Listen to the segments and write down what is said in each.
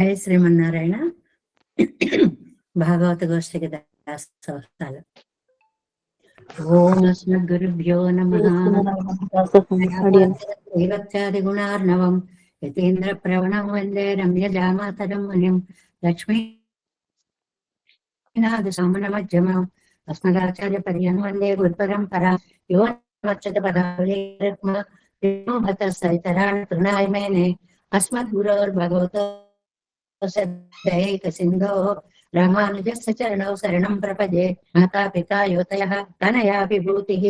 హరే శ్రీమన్నారాయణ. భాగవత గోష్ఠికి దాసోహాలు. ఓం అస్మద్గురుభ్యో నమః. శ్రీవత్సాది గుణార్ణవం యతీంద్ర ప్రవణం వందే రమ్యజామాతరం మునిం లక్ష్మీనాథ సామనమధ్యమం అస్మదాచార్య పర్యం వందే గురుపరంపరా యో వచ్చత పదావళిభత సరితరాణ తృణాయ మేనే అస్మద్గురోర్భగవతో సింధో రామానుజस्य चरणौ शरणं प्रपदे माता पिता योतयः तनया विभूतिः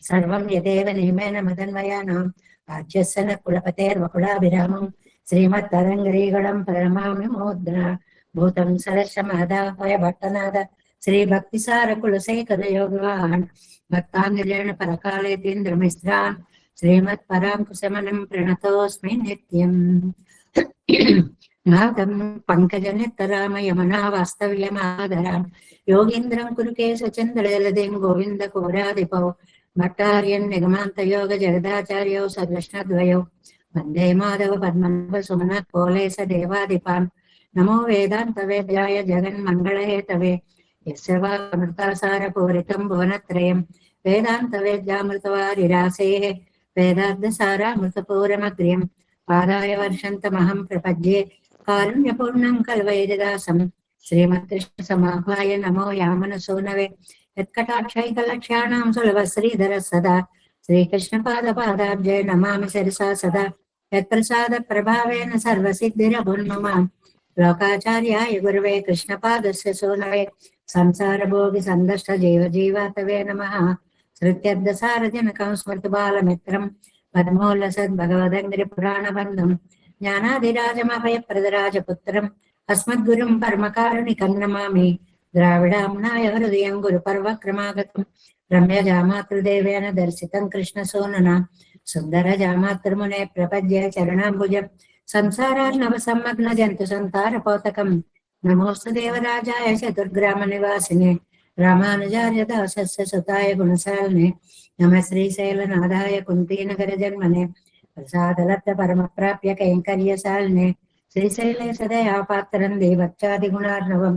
सर्वं यदेव नियमेन मदन्वयानां राज्यस्य न कुलपतेर्वकुलाभिरामं श्रीमत्तरङ्गरीगणं प्रणमामि मोद्रा भूतं सरसमादाय भट्टनाद श्रीभक्तिसारकुलशेखरयोगिवाहन् भक्ताङ्गलेन परकालेतीन्द्रमिश्रान् श्रीमत्पराङ्कुशमनं प्रणतोऽस्मि नित्यम्। नादं पङ्कजनेत्तरामयमना वास्तव्यमादरां योगीन्द्रं कुरुकेशचन्द्रजलधिं गोविन्दकोराधिपौ भट्टार्यन् निगमान्तयोग जगदाचार्यौ सकृष्णद्वयौ वन्दे माधव पद्मनाभ सुमनः कोलेश देवाधिपान् नमो वेदान्तवेद्याय जगन्मङ्गलहेतवे यस्य वामृतासारपूरितं भुवनत्रयं वेदान्तवेद्यामृतवारिरासेः वेदार्थसारामृतपूरमग्र्यं पादाय वर्षन्तमहं प्रपद्ये कारुण्यपूर्णं कल्वैर्दासं श्रीमत्कृष्णसमाह्वाय नमो यामनसूनवे यत्कटाक्षैकलक्ष्याणां सुलभश्रीधर सदा श्रीकृष्णपादपादाब्जय नमामि शिरसा सदा यत्प्रसादप्रभावेन सर्वसिद्धिरभुन्ममां लोकाचार्याय गुरवे कृष्णपादस्य सूनवे संसारभोगिसन्दष्टजीवजीवातवे नमः। श्रुत्यर्थसारजनकं स्मृतिबालमित्रं पद्मोल्लसद्भगवदङ्गिरिपुराणबन्धं ज्ञानाधिराजमभयप्रदराजपुत्रम् अस्मद्गुरुं परमकारुणिकं नमामि। द्राविडाम्नाय हृदयं गुरुपर्वक्रमागतं रम्यजामातृदेवेन दर्शितं कृष्णसूनुना सुन्दरजामातृमुने प्रपद्ये चरणाम्बुजं संसारार्णवसम्मग्नजन्तु सन्तारपोतकं नमोऽस्तु देवराजाय चतुर्ग्रामनिवासिने रामानुजार्य दासस्य सुताय गुणशालिने नमः श्रीशैलनाथाय कुन्तीनगरजन्मने प्रसादलब्ध परमप्राप्य कैङ्कर्यशालिने श्रीशैले सदया पात्रं देवच्चादिगुणार्णवं